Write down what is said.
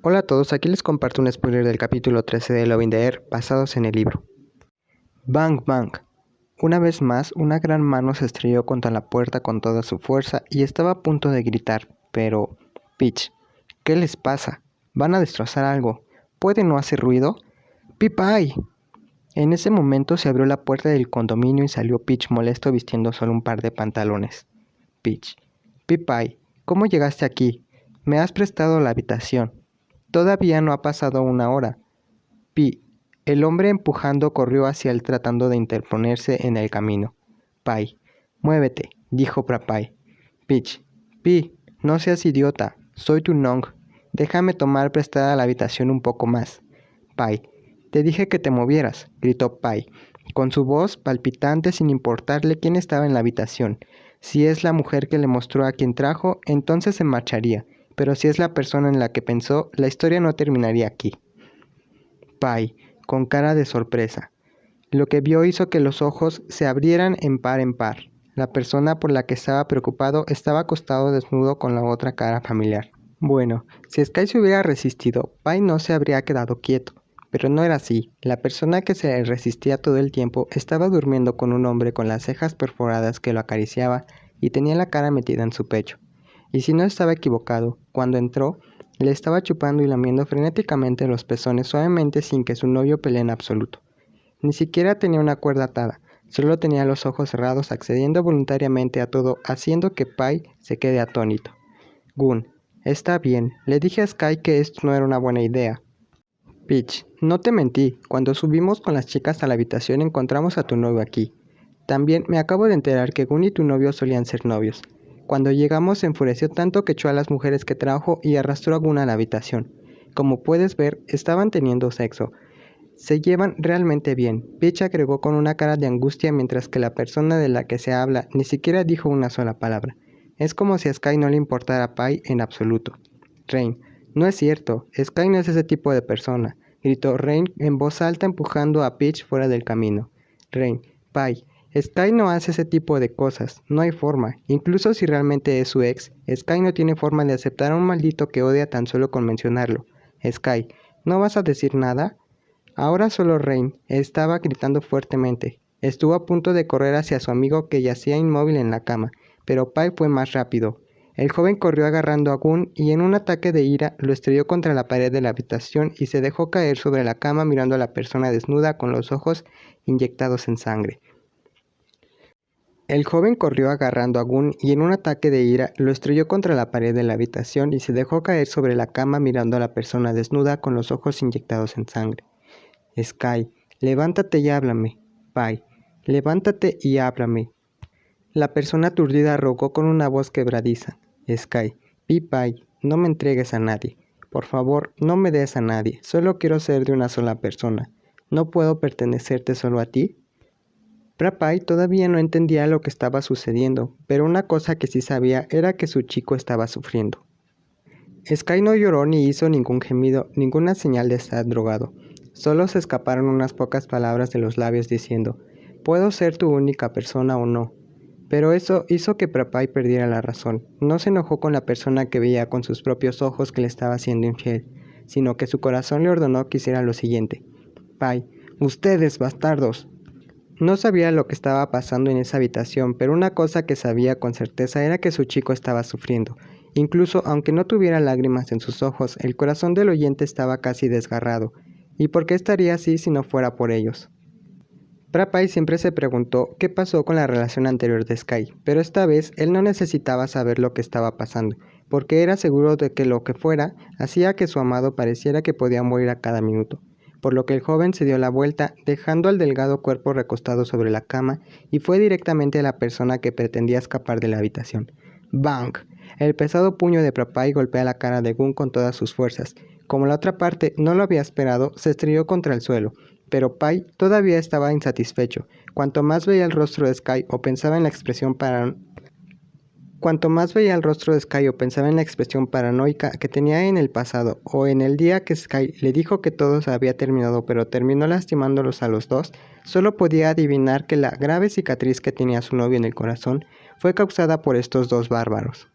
Hola a todos, aquí les comparto un spoiler del capítulo 13 de Love in the Air, basados en el libro. Bang bang. Una vez más, una gran mano se estrelló contra la puerta con toda su fuerza y estaba a punto de gritar, pero... Peach, ¿qué les pasa? ¿Van a destrozar algo? ¿Puede no hacer ruido? ¡Pie-Pie! En ese momento se abrió la puerta del condominio y salió Peach molesto vistiendo solo un par de pantalones. Peach, Pie-Pie, ¿cómo llegaste aquí? Me has prestado la habitación. Todavía no ha pasado una hora. Pi. El hombre empujando corrió hacia él tratando de interponerse en el camino. Pai. Muévete, dijo Prapai. Peach. Pi. No seas idiota. Soy tu Nong. Déjame tomar prestada la habitación un poco más. Pai. Te dije que te movieras, gritó Pai, con su voz palpitante sin importarle quién estaba en la habitación. Si es la mujer que le mostró a quien trajo, entonces se marcharía. Pero si es la persona en la que pensó, la historia no terminaría aquí. Pai, con cara de sorpresa. Lo que vio hizo que los ojos se abrieran en par en par. La persona por la que estaba preocupado estaba acostado desnudo con la otra cara familiar. Bueno, si Sky se hubiera resistido, Pai no se habría quedado quieto. Pero no era así. La persona que se resistía todo el tiempo estaba durmiendo con un hombre con las cejas perforadas que lo acariciaba y tenía la cara metida en su pecho. Y si no estaba equivocado, cuando entró, le estaba chupando y lamiendo frenéticamente los pezones suavemente sin que su novio pelee en absoluto. Ni siquiera tenía una cuerda atada, solo tenía los ojos cerrados accediendo voluntariamente a todo, haciendo que Pai se quede atónito. Gun, está bien, le dije a Sky que esto no era una buena idea. Peach, no te mentí, cuando subimos con las chicas a la habitación encontramos a tu novio aquí. También me acabo de enterar que Gun y tu novio solían ser novios. Cuando llegamos se enfureció tanto que echó a las mujeres que trajo y arrastró a Gun a la habitación. Como puedes ver, estaban teniendo sexo. Se llevan realmente bien, Peach agregó con una cara de angustia mientras que la persona de la que se habla ni siquiera dijo una sola palabra. Es como si a Sky no le importara a Pai en absoluto. Rain, no es cierto, Sky no es ese tipo de persona, gritó Rain en voz alta empujando a Peach fuera del camino. Rain, Pai, Sky no hace ese tipo de cosas, no hay forma, incluso si realmente es su ex, Sky no tiene forma de aceptar a un maldito que odia tan solo con mencionarlo. Sky, ¿no vas a decir nada? Ahora solo Rain estaba gritando fuertemente. Estuvo a punto de correr hacia su amigo que yacía inmóvil en la cama, pero Pai fue más rápido. El joven corrió agarrando a Gun y en un ataque de ira lo estrelló contra la pared de la habitación y se dejó caer sobre la cama mirando a la persona desnuda con los ojos inyectados en sangre. El joven corrió agarrando a Gun y en un ataque de ira lo estrelló contra la pared de la habitación y se dejó caer sobre la cama mirando a la persona desnuda con los ojos inyectados en sangre. Sky, levántate y háblame. Pai, levántate y háblame. La persona aturdida rogó con una voz quebradiza. Sky, Pai, no me entregues a nadie. Por favor, no me des a nadie. Solo quiero ser de una sola persona. ¿No puedo pertenecerte solo a ti? Pai todavía no entendía lo que estaba sucediendo, pero una cosa que sí sabía era que su chico estaba sufriendo. Sky no lloró ni hizo ningún gemido, ninguna señal de estar drogado. Solo se escaparon unas pocas palabras de los labios diciendo, «Puedo ser tu única persona o no». Pero eso hizo que Pai perdiera la razón. No se enojó con la persona que veía con sus propios ojos que le estaba siendo infiel, sino que su corazón le ordenó que hiciera lo siguiente. «Pai, ustedes, bastardos». No sabía lo que estaba pasando en esa habitación, pero una cosa que sabía con certeza era que su chico estaba sufriendo. Incluso aunque no tuviera lágrimas en sus ojos, el corazón del oyente estaba casi desgarrado. ¿Y por qué estaría así si no fuera por ellos? Pai siempre se preguntó qué pasó con la relación anterior de Sky, pero esta vez él no necesitaba saber lo que estaba pasando, porque era seguro de que lo que fuera hacía que su amado pareciera que podía morir a cada minuto. Por lo que el joven se dio la vuelta, dejando al delgado cuerpo recostado sobre la cama, y fue directamente a la persona que pretendía escapar de la habitación. ¡Bang! El pesado puño de Pai golpea la cara de Gun con todas sus fuerzas. Como la otra parte no lo había esperado, se estrelló contra el suelo, pero Pai todavía estaba insatisfecho. Cuanto más veía el rostro de Sky o pensaba en la expresión paranoica que tenía en el pasado, o en el día que Sky le dijo que todo se había terminado pero terminó lastimándolos a los dos, solo podía adivinar que la grave cicatriz que tenía su novio en el corazón fue causada por estos dos bárbaros.